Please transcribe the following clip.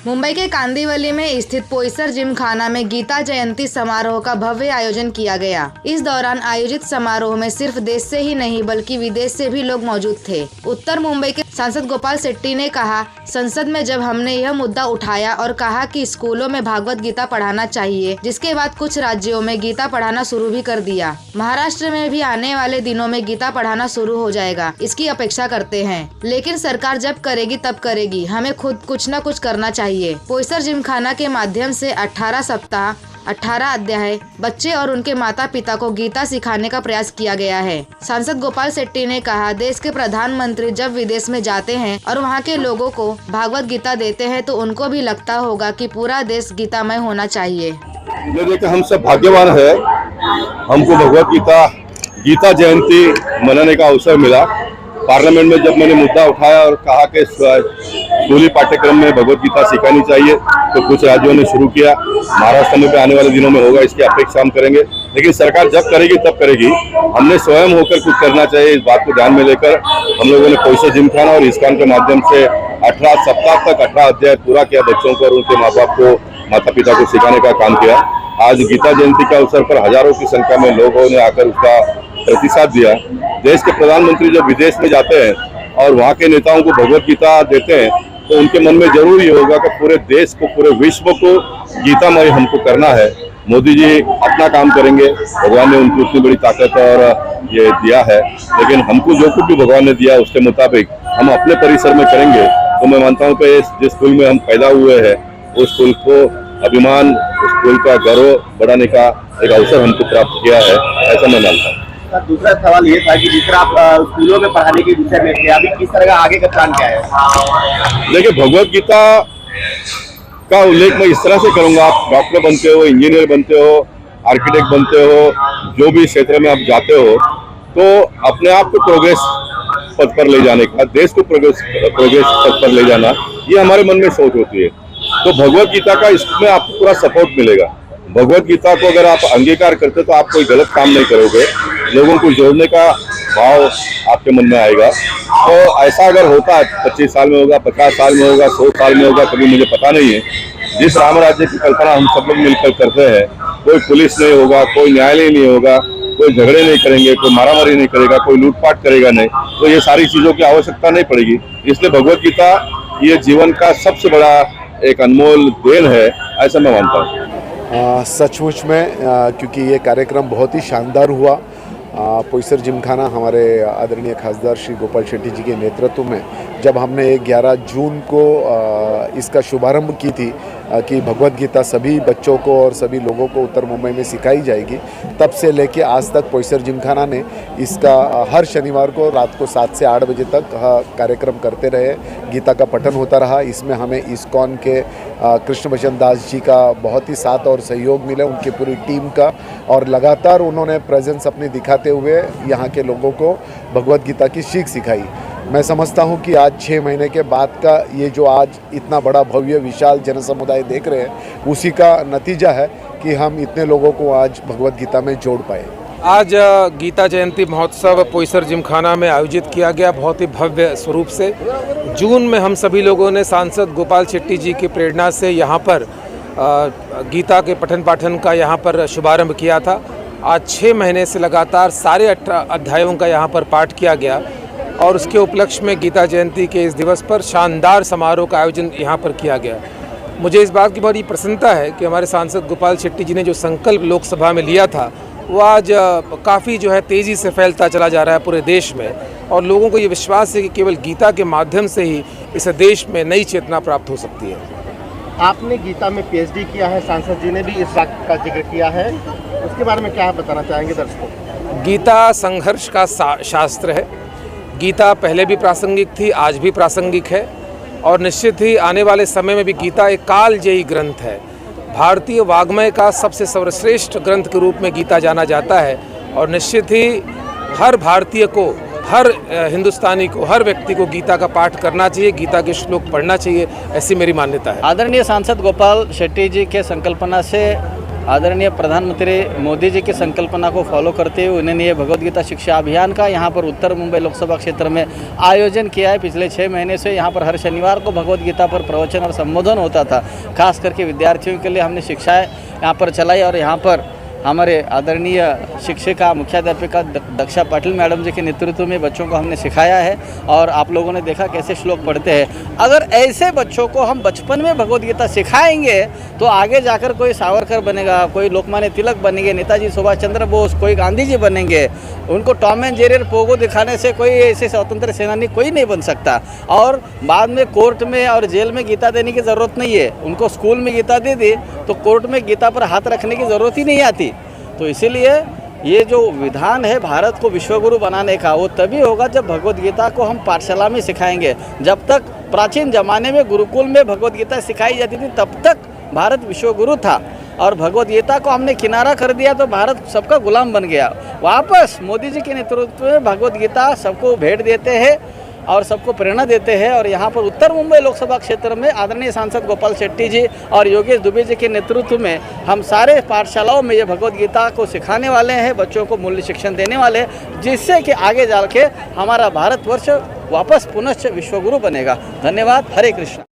मुंबई के कांदिवली में स्थित पोईसर जिमखाना में गीता जयंती समारोह का भव्य आयोजन किया गया। इस दौरान आयोजित समारोह में सिर्फ देश से ही नहीं बल्कि विदेश से भी लोग मौजूद थे। उत्तर मुंबई के सांसद गोपाल शेट्टी ने कहा, संसद में जब हमने यह मुद्दा उठाया और कहा कि स्कूलों में भागवत गीता पढ़ाना चाहिए, जिसके बाद कुछ राज्यों में गीता पढ़ाना शुरू भी कर दिया। महाराष्ट्र में भी आने वाले दिनों में गीता पढ़ाना शुरू हो जाएगा, इसकी अपेक्षा करते हैं। लेकिन सरकार जब करेगी तब करेगी, हमें खुद कुछ न कुछ करना चाहिए। पोईसर जिमखाना के माध्यम से 18 सप्ताह 18 अध्याय बच्चे और उनके माता पिता को गीता सिखाने का प्रयास किया गया है। सांसद गोपाल शेट्टी ने कहा, देश के प्रधानमंत्री जब विदेश में जाते हैं और वहां के लोगों को भागवत गीता देते हैं तो उनको भी लगता होगा कि पूरा देश गीतामय होना चाहिए। ये देखिए, हम सब भाग्यवान है, हमको भगवत गीता जयंती मनाने का अवसर मिला। पार्लियामेंट में जब मैंने मुद्दा उठाया और कहा कि स्कूली पाठ्यक्रम में भगवत गीता सिखानी चाहिए तो कुछ राज्यों ने शुरू किया। महाराष्ट्र में भी आने वाले दिनों में होगा, इसकी अपेक्षा हम करेंगे। लेकिन सरकार जब करेगी तब करेगी, हमने स्वयं होकर कुछ करना चाहिए। इस बात को ध्यान में लेकर हम लोगों ने पोईसर जिमखाना और इस्कॉन के माध्यम से 18 सप्ताह तक 18 अध्याय पूरा किया। बच्चों को और उनके माँ बाप को, माता पिता को सिखाने का काम किया। आज गीता जयंती के अवसर पर हजारों की संख्या में लोगों ने आकर उसका प्रतिसाद दिया। देश के प्रधानमंत्री जब विदेश में जाते हैं और वहाँ के नेताओं को भगवत गीता देते हैं तो उनके मन में जरूर ये होगा कि पूरे देश को, पूरे विश्व को गीतामय हमको करना है। मोदी जी अपना काम करेंगे, भगवान ने उनको इतनी बड़ी ताकत और ये दिया है, लेकिन हमको जो कुछ भी भगवान ने दिया उसके मुताबिक हम अपने परिसर में करेंगे। तो मैं मानता हूँ कि जिस स्कूल में हम पैदा हुए हैं उस स्कूल को अभिमान, उस स्कूल का गौरव बढ़ाने का एक अवसर हमको प्राप्त किया है, ऐसा मैं मानता हूँ। दूसरा सवाल ये था कि जिस तरह आप स्कूलों में पढ़ाने के विषय में थे, अभी किस तरह का आगे का प्लान क्या है? देखिए, भगवत गीता का उल्लेख मैं इस तरह से करूंगा, आप डॉक्टर बनते हो, इंजीनियर बनते हो, आर्किटेक्ट बनते हो, जो भी क्षेत्र में आप जाते हो, तो अपने आप को प्रोग्रेस पथ पर ले जाने का, देश को प्रोग्रेस पथ पर ले जाना, ये हमारे मन में सोच होती है। तो भगवत गीता का इसमें आपको पूरा सपोर्ट मिलेगा। भगवत गीता को अगर आप अंगीकार करते तो आप कोई गलत काम नहीं करोगे, लोगों को जोड़ने का भाव आपके मन में आएगा। तो ऐसा अगर होता है 25 साल में होगा, 50 साल में होगा, 100 साल में होगा, कभी मुझे पता नहीं है। जिस राम राज्य की कल्पना हम सब लोग मिलकर करते हैं, कोई पुलिस नहीं होगा, कोई न्यायालय नहीं होगा, कोई झगड़े नहीं करेंगे, कोई मारामारी नहीं करेगा, कोई लूटपाट करेगा नहीं, तो ये सारी चीजों की आवश्यकता नहीं पड़ेगी। इसलिए भगवत गीता ये जीवन का सबसे बड़ा एक अनमोल देन है, ऐसा मैं मानता हूँ। सचमुच में क्योंकि ये कार्यक्रम बहुत ही शानदार हुआ। पोईसर जिमखाना हमारे आदरणीय खासदार श्री गोपाल शेट्टी जी के नेतृत्व में जब हमने 11 जून को इसका शुभारंभ की थी कि भगवत गीता सभी बच्चों को और सभी लोगों को उत्तर मुंबई में सिखाई जाएगी, तब से लेके आज तक पोईसर जिमखाना ने इसका हर शनिवार को रात को 7 से 8 बजे तक कार्यक्रम करते रहे। गीता का पठन होता रहा। इसमें हमें इस्कॉन के कृष्ण भजन दास जी का बहुत ही साथ और सहयोग मिला, उनकी पूरी टीम का, और लगातार उन्होंने प्रेजेंस अपनी दिखाते हुए यहाँ के लोगों को भगवत गीता की सीख सिखाई। मैं समझता हूँ कि आज 6 महीने के बाद का ये जो आज इतना बड़ा भव्य विशाल जन समुदाय देख रहे हैं, उसी का नतीजा है कि हम इतने लोगों को आज भगवत गीता में जोड़ पाए। आज गीता जयंती महोत्सव पोईसर जिमखाना में आयोजित किया गया बहुत ही भव्य स्वरूप से। जून में हम सभी लोगों ने सांसद गोपाल शेट्टी जी की प्रेरणा से यहाँ पर गीता के पठन पाठन का यहाँ पर शुभारंभ किया था। आज 6 महीने से लगातार सारे 18 अध्यायों का यहाँ पर पाठ किया गया और उसके उपलक्ष्य में गीता जयंती के इस दिवस पर शानदार समारोह का आयोजन यहाँ पर किया गया। मुझे इस बात की बड़ी प्रसन्नता है कि हमारे सांसद गोपाल शेट्टी जी ने जो संकल्प लोकसभा में लिया था वो आज काफ़ी जो है तेज़ी से फैलता चला जा रहा है पूरे देश में, और लोगों को ये विश्वास है कि केवल गीता के माध्यम से ही इस देश में नई चेतना प्राप्त हो सकती है। आपने गीता में PhD किया है, सांसद जी ने भी इस बात का जिक्र किया है, उसके बारे में क्या बताना चाहेंगे दर्शकों? गीता संघर्ष का शास्त्र है। गीता पहले भी प्रासंगिक थी, आज भी प्रासंगिक है, और निश्चित ही आने वाले समय में भी गीता एक कालजयी ग्रंथ है। भारतीय वाग्मय का सबसे सर्वश्रेष्ठ ग्रंथ के रूप में गीता जाना जाता है, और निश्चित ही हर भारतीय को, हर हिंदुस्तानी को, हर व्यक्ति को गीता का पाठ करना चाहिए, गीता के श्लोक पढ़ना चाहिए, ऐसी मेरी मान्यता है। आदरणीय सांसद गोपाल शेट्टी जी के संकल्पना से आदरणीय प्रधानमंत्री मोदी जी की संकल्पना को फॉलो करते हुए उन्होंने ये भगवद गीता शिक्षा अभियान का यहाँ पर उत्तर मुंबई लोकसभा क्षेत्र में आयोजन किया है। पिछले 6 महीने से यहाँ पर हर शनिवार को भगवद गीता पर प्रवचन और संबोधन होता था। खास करके विद्यार्थियों के लिए हमने शिक्षाएँ यहाँ पर चलाई और यहाँ पर हमारे आदरणीय शिक्षिका मुख्याध्यापिका दक्षा पाटिल मैडम जी के नेतृत्व में बच्चों को हमने सिखाया है और आप लोगों ने देखा कैसे श्लोक पढ़ते हैं। अगर ऐसे बच्चों को हम बचपन में भगवद गीता सिखाएंगे तो आगे जाकर कोई सावरकर बनेगा, कोई लोकमान्य तिलक बनेंगे, नेताजी सुभाष चंद्र बोस, कोई गांधी जी बनेंगे। उनको टॉम एंड जेरी पोगो दिखाने से कोई ऐसे स्वतंत्र सेनानी कोई नहीं बन सकता। और बाद में कोर्ट में और जेल में गीता देने की ज़रूरत नहीं है। उनको स्कूल में गीता दे दी तो कोर्ट में गीता पर हाथ रखने की ज़रूरत ही नहीं आती। तो इसीलिए ये जो विधान है भारत को विश्वगुरु बनाने का, वो तभी होगा जब भगवद गीता को हम पाठशाला में सिखाएंगे। जब तक प्राचीन ज़माने में गुरुकुल में भगवद गीता सिखाई जाती थी तब तक भारत विश्वगुरु था और भगवद गीता को हमने किनारा कर दिया तो भारत सबका गुलाम बन गया। वापस मोदी जी के नेतृत्व में भगवद गीता सबको भेंट देते हैं और सबको प्रेरणा देते हैं। और यहाँ पर उत्तर मुंबई लोकसभा क्षेत्र में आदरणीय सांसद गोपाल शेट्टी जी और योगेश दुबे जी के नेतृत्व में हम सारे पाठशालाओं में ये भगवद गीता को सिखाने वाले हैं, बच्चों को मूल्य शिक्षण देने वाले, जिससे कि आगे जा के हमारा भारतवर्ष वापस पुनश्च विश्वगुरु बनेगा। धन्यवाद। हरे कृष्ण।